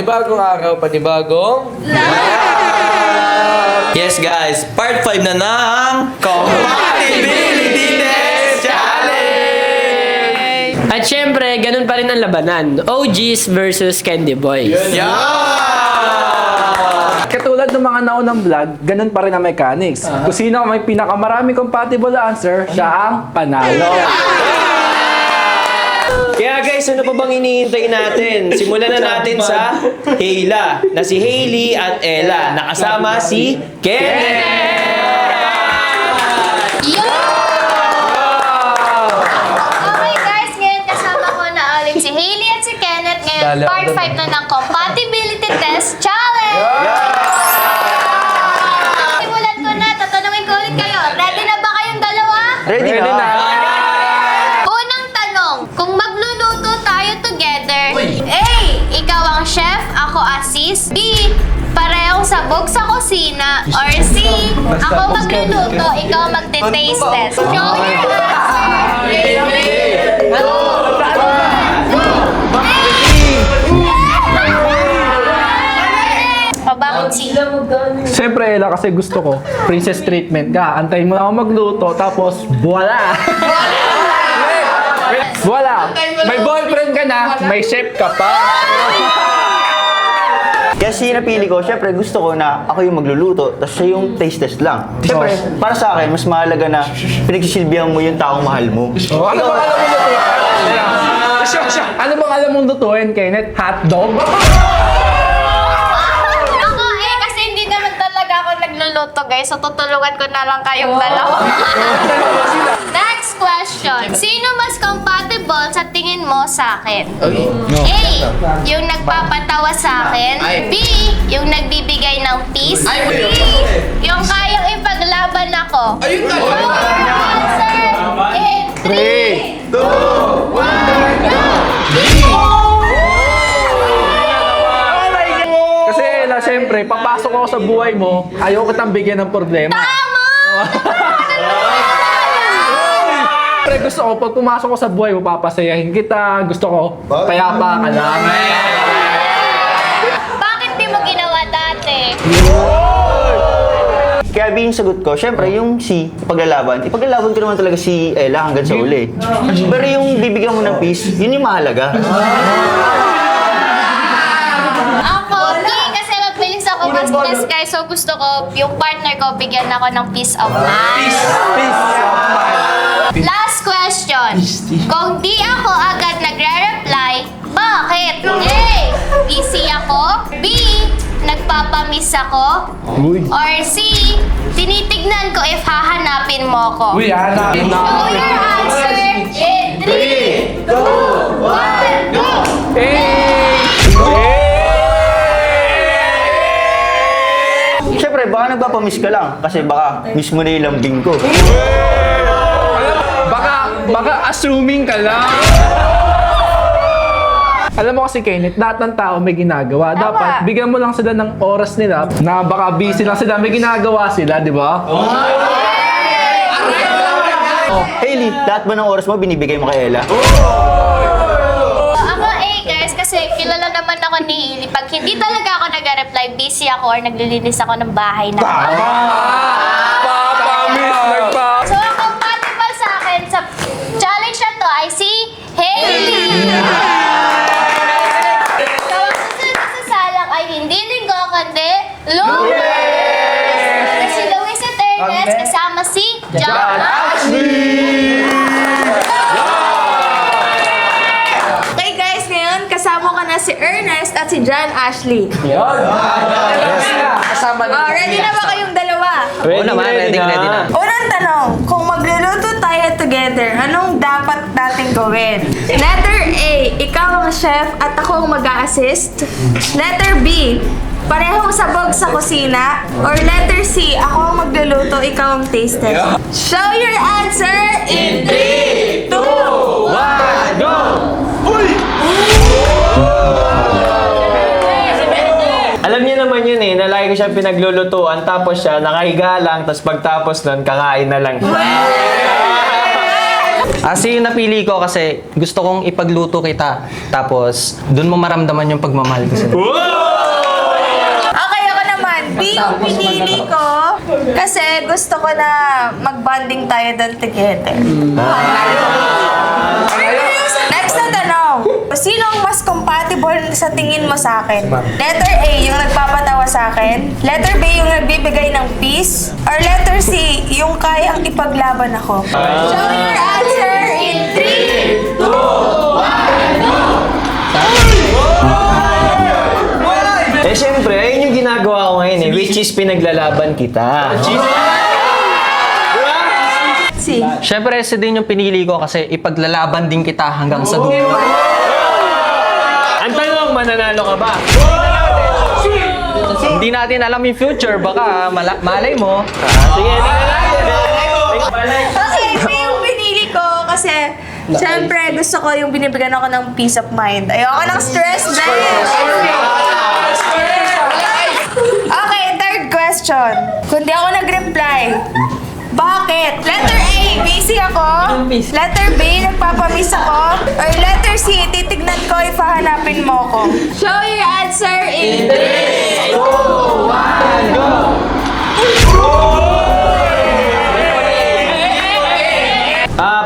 Panibagong araw, panibagong Yes guys, part 5 na ng Compatibility Test Challenge! At syempre, ganun pa rin ang labanan. OGs versus Candy Boys. Katulad ng mga naunang vlog, ganun pa rin ang mechanics. Kung sino ang may pinakamaraming compatible answer, siya ang panalo. Kaya guys, ano pa bang iniintay natin? Simulan na natin sa Hayla, na si Hailey at Ella, nakasama si Kenneth! Okay guys, ngayon kasama ko na ulit si Hailey at si Kenneth. Ngayon, part 5 na ng Compatibility Test Challenge! Simulan ko na, tatanungin ko ulit kayo. Ready na ba kayong dalawa? Ready na? Unang tanong, kung magluluto tayo together, A. Ikaw ang chef, ako assist. B. Parehong sabog sa kusina. Or C. Ako magluluto, ikaw magte-taste test. Show your answer. Bakit C? Siyempre, Ella, kasi gusto ko, princess treatment ka. Antayin mo na ako magluto, tapos, voila! Voila! May boyfriend ka na, may chef ka pa. Kasi napili ko, syempre gusto ko na ako yung magluluto, tapos siya yung taste test lang. Syempre, para sa akin, mas mahalaga na pinagsisilbihan mo yung taong mahal mo. Ano bang alam mong lutuin? Ano bang alam mong lutuin, Kenneth? Hotdog? Ako kasi hindi naman talaga ako nagluluto guys. So tutulungan ko na lang kayong dalawa. Next question. Sino mas compatible sa tingin mo sa akin? A. Yung nagpapatawa sa akin. B. Yung nagbibigay ng peace. C. Yung kayang ipaglaban ako. Your answer in 3, 2, 1, go! Kasi, Ella, siyempre, papasok ako sa buhay mo, ayaw kitang bigyan ng problema. Siyempre, gusto ko, pag pumasok ko sa buhay mo, papasayahin kita. Gusto ko, payapa ka lang. Bakit di mo ginawa dati? Kaya yung sagot ko, syempre yung si ipaglalaban ko naman talaga si Ella hanggang sa uli. Pero yung bibigyan mo ng peace, yun yung mahalaga. Ako, kasi mabilis ako mag-stress guys. So gusto ko, yung partner ko, bigyan ako ng peace of mind. Last question. Kung di ako agad nagre-reply, bakit? A. Busy ako. B. Nagpapamiss ako. Or C. Tinitignan ko if hahanapin mo ko. Uy, hanapin na. Show your answer in 3, 2, 1, go! Syempre, baka nagpapamiss ka lang kasi baka miss mo na yung lambing ko. Baka assuming ka lang. Alam mo kasi, Kenneth, lahat ng tao may ginagawa. Dapat bigyan mo lang sila ng oras nila na baka busy lang sila, may ginagawa sila, di ba? Hailey, lahat ba ng oras mo binibigay mo kay Ella? Ako guys, kasi kilala naman ako ni Hailey. Pag hindi talaga ako nag-reply, busy ako or naglilinis ako ng bahay na. So, ang compatible sa akin sa challenge na to ay si Hailey. So, ang susunod na sasalang ay hindi Linggo, kundi Lunes. Si Luis at Ernest kasama si John Ashley. Okay guys, ngayon kasama ka na si Ernest at si John Ashley. Ready na ba kayong dalawa? Oo naman, ready na. Unang tanong, kung magluluto tayo together, anong dapat natin gawin? Letter A, ikaw ang chef at ako ang mag-a-assist. Letter B, parehong sabog sa kusina. Or letter C, ako ang magluluto, ikaw ang taste test. Show your answer in 3, 2, 1, go! Alam niyo naman yun na lagi ko siya pinaglulutuan, tapos siya nakahiga lang, tapos pagtapos nun, kakain na lang. Yung napili ko kasi gusto kong ipagluto kita. Tapos, dun mo maramdaman yung pagmamahal ko sa'yo. Okay, ako naman. B yung pinili ko kasi gusto ko na mag-bonding tayo doon together. Next na tanong. Sino ang mas compatible sa tingin mo sa akin? Letter A, yung nagpapatawa sa akin. Letter B, yung nagbibigay ng peace. Or letter C, yung kayang ipaglaban ako. Show your answer in 3, 2, 1, Siyempre, ayun yung ginagawa ko ngayon which is pinaglalaban kita. C. Siyempre, ito din yung pinili ko kasi ipaglalaban din kita hanggang sa dulo. Ang tanong, mananalo ka ba? Hindi natin alam yung future, baka malay mo. Sige, tingnan natin. Okay, ito yung pinili ko kasi siyempre gusto ko yung binibigyan ako ng peace of mind. Ayoko ng stress dahil. Okay, third question. Kung di ako nag-reply, bakit? Letter A, busy ako. Letter B, nagpapamiss ako. Or letter C, titignan ko if hahanapin mo ko. Show your answer in 3, 2, 1, go!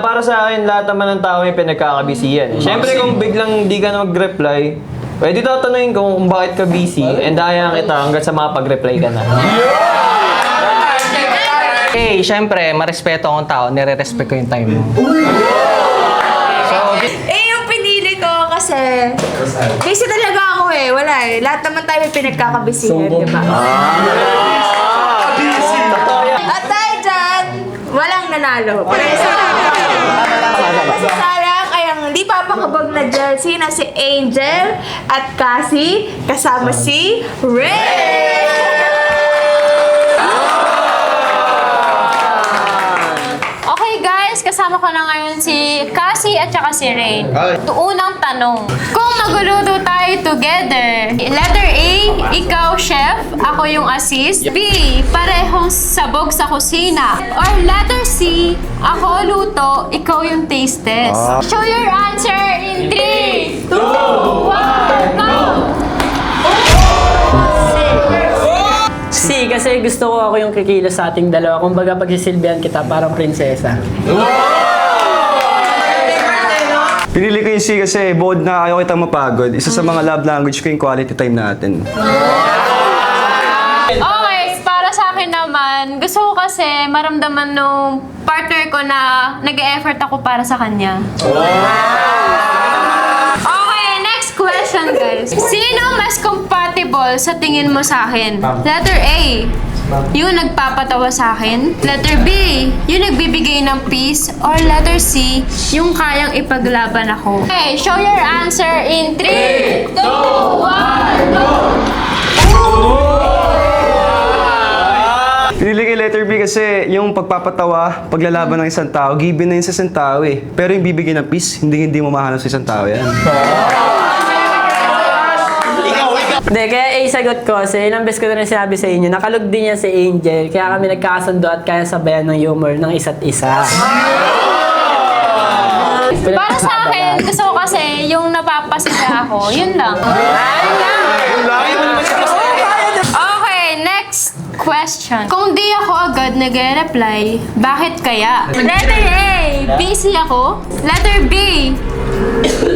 Para sa akin, lahat naman ng tao may pinagkakabisiyan. Siyempre, kung biglang di ka na mag-reply, pwede tatanungin ko kung bakit ka busy and hayaan kita hanggang sa makapag-reply ka na. Siyempre, marespeto akong tao, nire-respect ko yung time mo. Yung pinili ko kasi busy talaga ako wala Lahat naman tayo may pinagkakabisihan, di ba? At dahil dyan, walang nanalo. Sayang ay ang hindi papakabog na jersey na si Angel at Cassie kasama si Ray! Okay guys, kasama ko na ngayon si Cassie at saka si Rain. Unang tanong, kung magluluto tayo together, letter A, ikaw chef, ako yung assist. B, parehong sabog sa kusina. Or letter C, ako luto, ikaw yung taste test. Show your answer in 3, 2, 1, go! C, kasi gusto ko ako yung kikilos sa ating dalawa. Kung baga pagsisilbihan kita parang prinsesa. Pinili ko yung C kasi bukod na ayaw kitang mapagod, isa sa mga love language ko yung quality time natin. Okay, para sa akin naman, gusto ko kasi maramdaman nung partner ko na nag-e-effort ako para sa kanya. Okay, next question guys. Sino mas compatible sa tingin mo sa akin? Letter A, yung nagpapatawa sa akin. Letter B, yung nagbibigay ng peace. Or letter C, yung kayang ipaglaban ako. Okay, show your answer in 3, 2, 1, go! Pinili ko yung letter B kasi yung pagpapatawa, paglalaban ng isang tao, given na yun sa isang tao eh. Pero yung bibigyan ng peace, hindi mo mahanap sa isang tao yan. Hindi, kaya A sagot ko kasi ilang beses ko na rin sinabi sa inyo, nakalog din niya si Angel, kaya kami nagkakasundo at kaya sabayan ng humor ng isa't isa. Para sa akin, gusto ko kasi yung napapasaya ako. Yun lang. Okay, next question. Kung di ako agad nag-reply, bakit kaya? Letter A, busy ako. Letter B,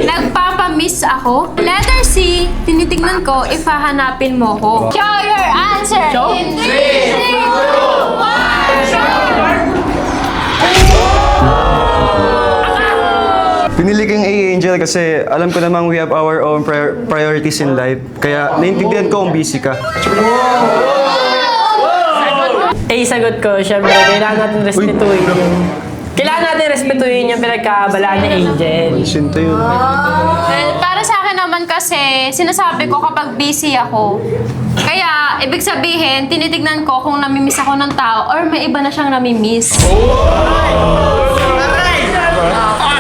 nagpapamiss ako. Letter C, tinitignan ko if hahanapin mo ko. Show your answer in 3, 2, 1, Pinili ko yung A Angel kasi alam ko namang we have our own priorities in life. Kaya naintindihan ko kung busy ka. A sagot ko, syempre, kailangan natin respetuhin yung... Kailangan natin respetuhin yung pinagkakabalaan ni Angel. Sinto yun. Well, para sa akin naman kasi, sinasabi ko kapag busy ako. Kaya, ibig sabihin, tinitignan ko kung namimiss ako ng tao or may iba na siyang namimiss.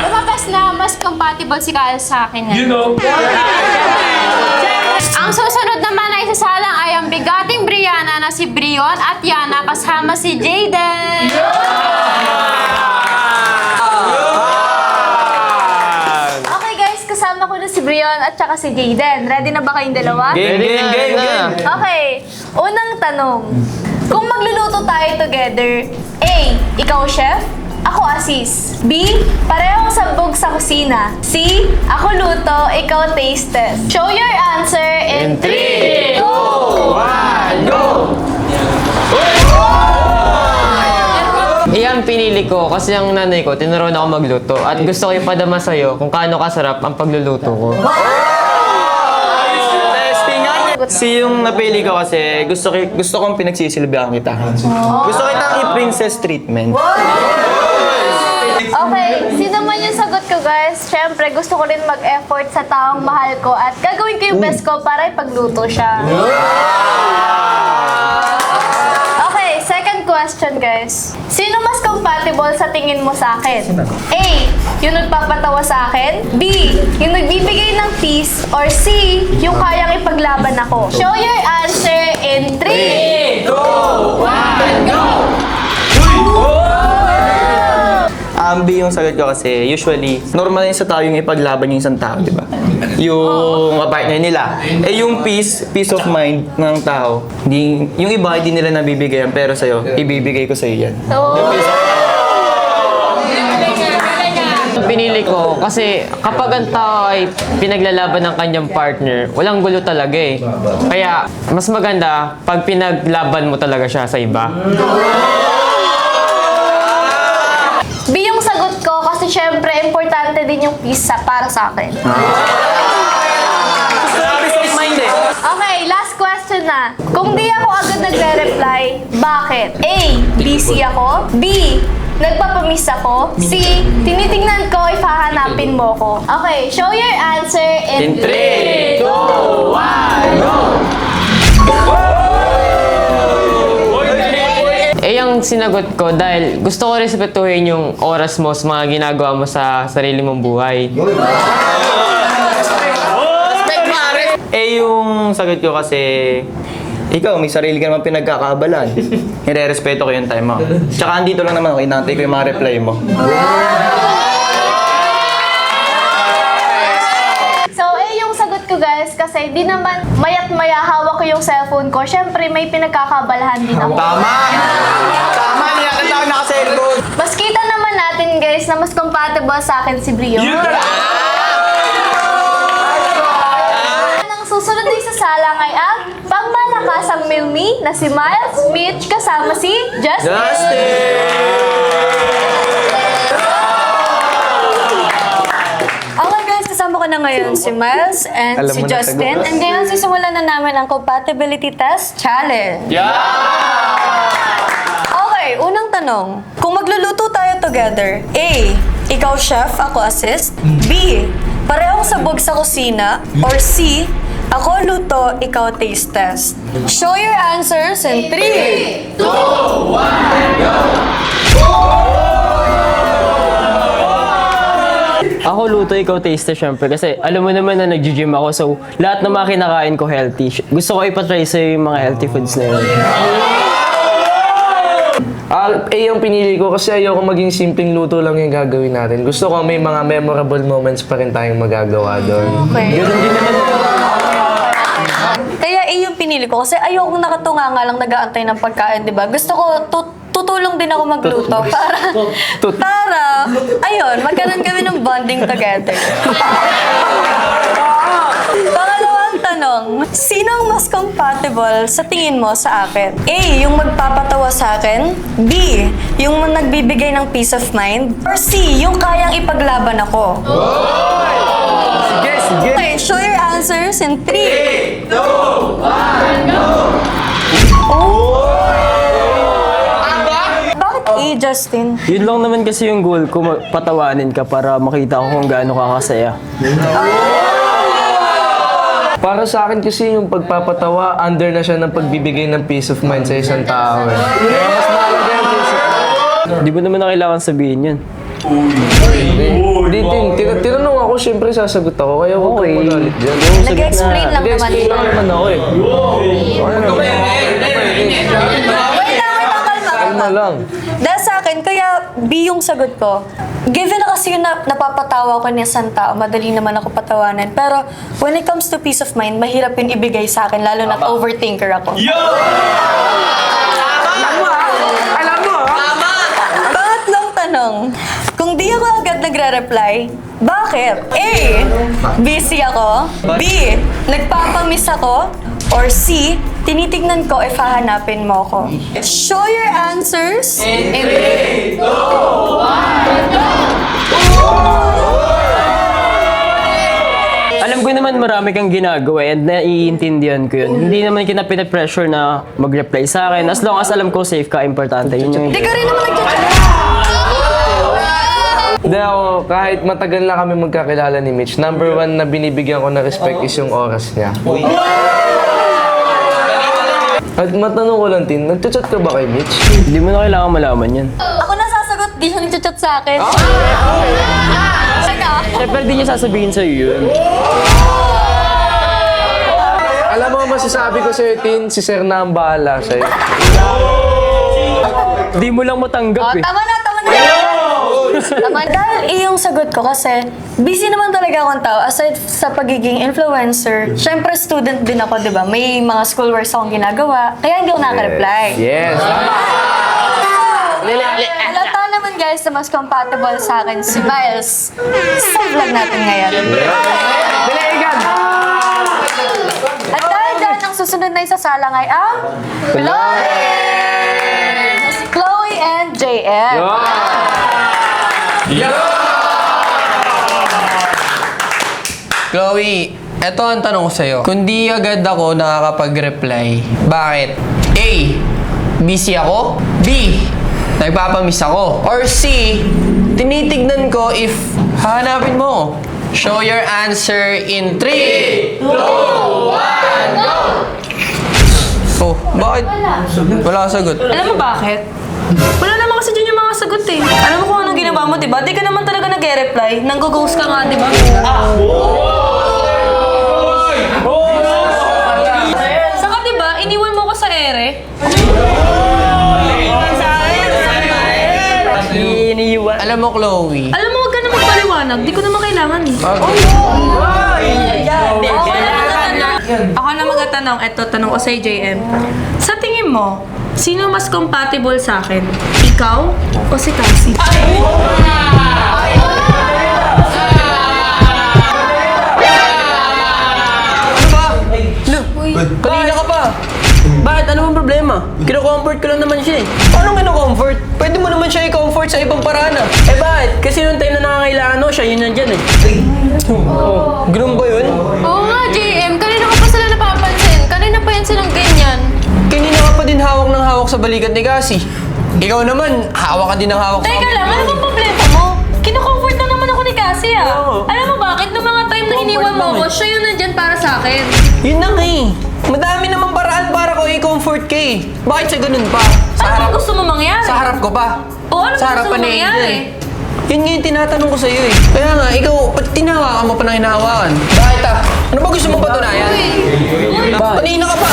Lumabas na mas compatible si Kyle sa akin ngayon. You know. Ang susunod naman na isasalang ay ang bigating Brianna na si Brion at Yana kasama si Jayden. si Brion at saka si Jayden. Ready na ba kayong dalawa? Game. Okay. Unang tanong. Kung magluluto tayo together, A. Ikaw chef, ako assist. B. Parehong sabog sa kusina. C. Ako luto, ikaw taste test. Show your answer in 3, 2, 1, go! Iyan pinili ko kasi ang nanay ko, tinuruan ako magluto. At gusto ko ipadama sa'yo kung kaano kasarap ang pagluluto ko. Si yung napili ko kasi gusto kong pinagsisilbihan kita. Gusto kitang i-princess treatment. Okay, sino man yung sagot ko guys, syempre gusto ko rin mag-effort sa taong mahal ko at gagawin ko yung best ko para ipagluto siya. Okay, second question guys. Sino mas compatible sa tingin mo sa akin? A. Yung nagpapatawa sa akin? B. Yung nagbibigay ng peace? Or C. Yung kayang ipaglaban ako? Show your answer in 3, 2, 1, go! B yung sagot ko kasi usually, normal yun sa tao yung ipaglaban yung isang tao, di ba? Yung partner nila. Yung peace of mind ng tao, yung iba hindi nila nabibigayan, pero sa'yo, ibibigay ko sa'yo yan. Pinili ko kasi kapag ang tao ay pinaglalaban ng kanyang partner, walang gulo talaga eh. Kaya mas maganda pag pinaglaban mo talaga siya sa iba. B yung sagot ko kasi syempre importante din yung peace para sa akin. Peace of mind eh. Okay, last question na. Kung di ako agad nagre-reply, bakit? A. Busy ako. B. Nagpapamiss ako. C. Tinitingnan ko if hahanapin mo ko. Okay, show your answer in 3, 2, 1, go! Yung sinagot ko dahil gusto ko respetuhin yung oras mo sa mga ginagawa mo sa sarili mong buhay. Yung sagot ko kasi ikaw, may sarili ka naman pinagkakabalan. Nire-respeto ko yung time mo. Tsaka andito lang naman ako, inantay ko yung mga reply mo. So, yung sagot ko guys, kasi di naman mayat-maya hawak ko yung cellphone ko. Syempre, may pinagkakabalahan din ako. Tama, niya kita ako naka-cellphone. Mas kita naman natin guys na mas compatible sa akin si Brio. Ang susunod na isasalang ay ang pangmalakasang Milmi na si Miles, Mitch kasama si Justin. Okay guys, kasama ko na ngayon si Miles and Alam si mo na Justin. sagot. And ngayon sisimulan na namin ang compatibility test challenge. Okay, unang tanong. Kung magluluto tayo together, A. Ikaw chef, ako assist. B. Parehong sabog sa kusina. Or C. Ako luto, ikaw taste test. Show your answers in 3, 2, 1, go! Ako luto, ikaw taste test syempre kasi alam mo naman na nag-gym ako so lahat ng mga kinakain ko healthy. Gusto ko ipatry sa'yo yung mga healthy foods na yun. Yung pinili ko kasi ayoko maging simpleng luto lang yung gagawin natin. Gusto ko may mga memorable moments pa rin tayong magagawa doon. Okay. Ganun din naman. Kaya yung pinili ko kasi ayokong nakatunga nga lang nag-aantay ng pagkain, di ba? Gusto ko tutulong din ako magluto para ayun, magkaroon kami ng bonding together. Pangalawang tanong, sino ang mas compatible sa tingin mo sa akin? A, yung magpapatawa sa akin. B, yung nagbibigay ng peace of mind. Or C, yung kayang ipaglaban ako. Sige. Okay, show your answers in 3, 2, 1, go! Bakit A, Justin? Yun lang naman kasi yung goal ko, patawanin ka para makita ko kung gaano ka kasaya. Para sa akin kasi yung pagpapatawa, under na siya ng pagbibigay ng peace of mind sa isang tao. Kaya mas mahalaga yung peace of mind. Di mo naman na kailangan sabihin yun. Tinanong ako, syempre sasagot ako. Kaya huwag kang magalit dyan. Nag-explain lang naman. Nag-explain lang naman ako eh. Wait lang, kalma. Kalma lang. Dahil sa akin, kaya B yung sagot ko. Given na kasi yung napapatawa ko ni isang tao, madali naman ako patawanan. Pero when it comes to peace of mind, mahirap yun ibigay sa akin, lalo na overthinker ako. Pangatlong tanong, kung di ako agad nagre-reply, bakit? A. Busy ako. B. Nagpapamiss ako. Or C. Tinitignan ko if hahanapin mo ako. Show your answers. Alam ko naman marami kang ginagawa and naiintindihan ko yun. Hindi naman kita pinapressure na mag-reply sa akin. As long as alam ko safe ka, importante. Yun yung Hindi ka rin naman nag-chat. Hindi ako, kahit matagal na kami magkakilala ni Mitch, number one na binibigyan ko na respect is yung oras niya. At matanong ko lang, Tin, nagchat ka ba kay Mitch? Hindi mo na kailangan malaman yan. Ako nasasagot, di siya nag-chat sa akin. Teka. Siyempre, di niya sasabihin sa'yo yun. Alam mo, masasabi ko sa'yo, Tin, si Sir na ang bahala sa'yo. Di mo lang matanggap eh. Tama na. Tama. Dahil iyong sagot ko kasi busy naman talaga akong tao. Aside sa pagiging influencer, syempre student din ako, di ba? May mga schoolworks akong ginagawa, kaya hindi ako nakaka-reply. Yes. Halata naman guys na mas compatible sa akin si Miles sa vlog natin ngayon. At dahil dyan, ang susunod na isasalang ay ang Chloe! Si Chloe and JM. Chloe, eto ang tanong ko sa'yo. Kung di agad ako nakakapag-reply, bakit? A. Busy ako? B. Nagpapamiss ako? Or C. Tinitignan ko if hahanapin mo? Show your answer in 3, 2, 1, go! Oh, bakit? Wala ka sagot. Alam mo bakit? Wala naman kasi dyan yung mga sagot eh. Alam mo kung anong ginawa mo, diba? Di ka naman talaga nag-reply. Nang-ghost ka nga, diba? Saka diba, iniwan mo ko sa ere. Iniiwan. Alam mo, Chloe, Alam mo, huwag ka na magpaliwanag. Di ko naman kailangan eh. Ako na magtatanong. Eto, tanong ko sa JM. Sa tingin mo, sino mas compatible sa akin? Ikaw o si Cassie? kanina ka pa. Bakit? Ano bang problema? Kino-comfort ko lang naman siya eh. Paano kino-comfort? Pwede mo naman siya i-comfort sa ibang paraan ah. Eh bakit? Kasi nung time na nangangailangan mo, siya yun nandyan eh. Ganun ba yun? Oo nga, JM. Kanina ko pa sila napapansin. Kanina pa yan silang ganyan. Kanina ka pa din hawak ng hawak sa balikat ni Cassie. Ikaw naman, hawak ka din ng hawak sa Teka lang, ano bang problema mo? Kino-comfort na naman ako ni Cassie ah. Alam mo bakit? Nung mga time na iniwan mo ako, siya yun nandyan para sa akin. Yun na nga eh. Madami namang paraan para ko i-comfort ka eh. Bakit sa ganun pa? Ano bang gusto mo mangyari? Sa harap ko pa. Oo, ano Sa bang gusto harapan mo ni Angel. mangyari? Yun nga yung tinatanong ko sa'yo eh. Kaya nga, ikaw, ba't tinahawakan mo pa ng hinahawakan? Bakit ah? Ano ba gusto mong patunayan? Kanina ka pa.